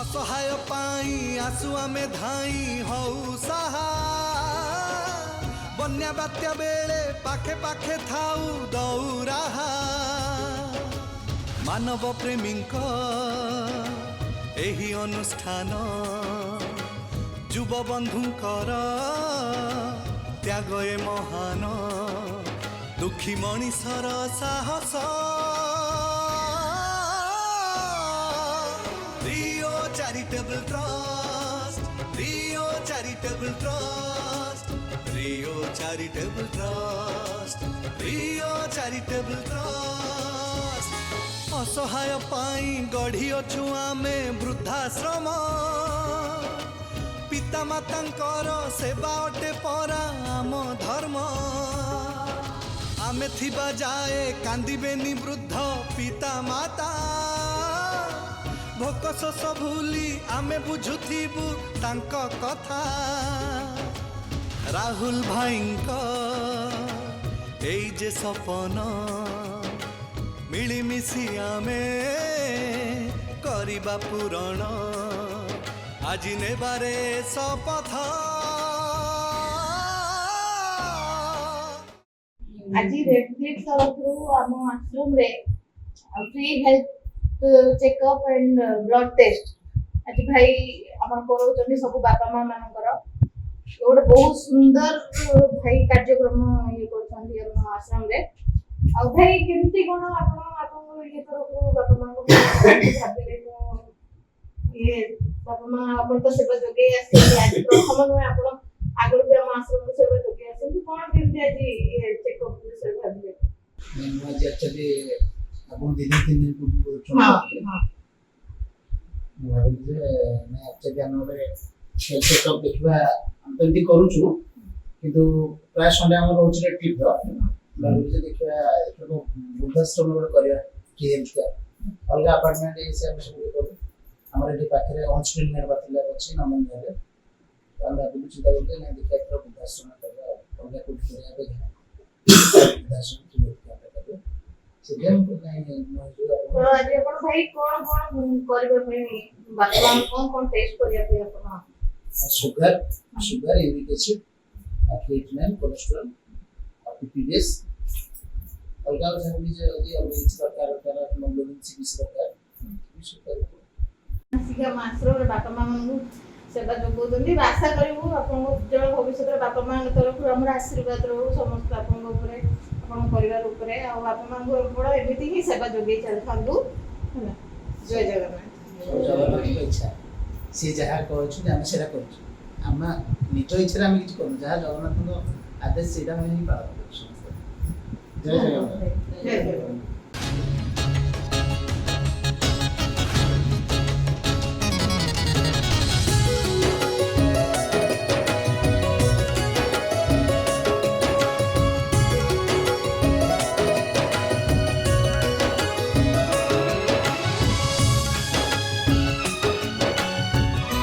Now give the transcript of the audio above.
असहाय पाई आसु आमे धाई हऊ साहा बन्या बात्या बेले पाखे पाखे थाऊ दौराहा मानव प्रेमींक एही अनुष्ठान जुब बंधुंकर त्याग ए महान दुखी मणिषर साहस रियो चैरिटेबल ट्रस्ट रियो चैरिटेबल ट्रस्ट रियो चैरिटेबल ट्रस्ट रियो चैरिटेबल ट्रस्ट असहाय पाई गढ़ी अछु आमे वृद्धाश्रम पिता मातांकर सेवा अटे परा आम धर्म आमे थिबा जाए कांदिबेनी वृद्ध पिता माता भोक शोष भूली आमे बुझुथिबु तांक कथा राहुल भाईंक एई जे सपन मिलिमिशि आमे करिबा पूरण आज नेबारे शपथ आज रेड क्लिफ तरफरु आम आश्रम रे free health checkup and blood test आज भाई अपन करोचनी सब बापा मां मानकर गोटे बहुत सुंदर भाई कार्यक्रम ये करछन्ती हम आश्रम रे आ भाई केमती कोन आपन ये तरफरु बापा मां को भाबिले ये बापा मां अपन तो सेवा जोगे आसे आज प्रथम में आपन आगु भी हम आश्रम सेवा जोगे आसे कोन केमती आज ये चेकअप से भाबिले मैं एक्चुअली अपन दिन पूर्व हां मैं एक्चुअली हम हेल्थ चेकअप देखबा हम तो करूछु किंतु प्राय संडे हम रोज रे ट्रिप बाबू देखबा एतो वृद्धाश्रम रे करिया कि हेल्थ का अलग अपार्टमेंट से हम सब करू हमर एटी पाखरे ऑन स्क्रीन में बतला अछि नमन घरे हम बाबू चिंता करते नहीं देखा तो वृद्धाश्रम करबा अलग कुछ करिया पे वृद्धाश्रम की हेल्थ सेकेंड नहीं तो आज अपन भाई कोन करबे में बाथरूम कोन टेस्ट करिया पे अपन sugar uric acid creatinine cholesterol PPS अलगा जरूरी जे यदि हम इस प्रकार हेमोग्लोबिन सी प्रकार सिगा मास्टर बापा मां मनु सेवा जोगोदनी आशा करिवु अपन उज्जवल भविष्य रे बापा मां तरफ हमर आशीर्वाद रहू समस्त अपन ऊपर अपन परिवार ऊपर आ बापा मां को बड़ एमिति ही सेवा जोगे चल थांदु जय जगन्नाथ की इच्छा से जहाँ कहछु हम सेरा करछु हम निज इच्छा हम किछ करू जहाँ जगन्नाथ आदेश सेटा हम ही पालन करछु जय जगन्नाथ।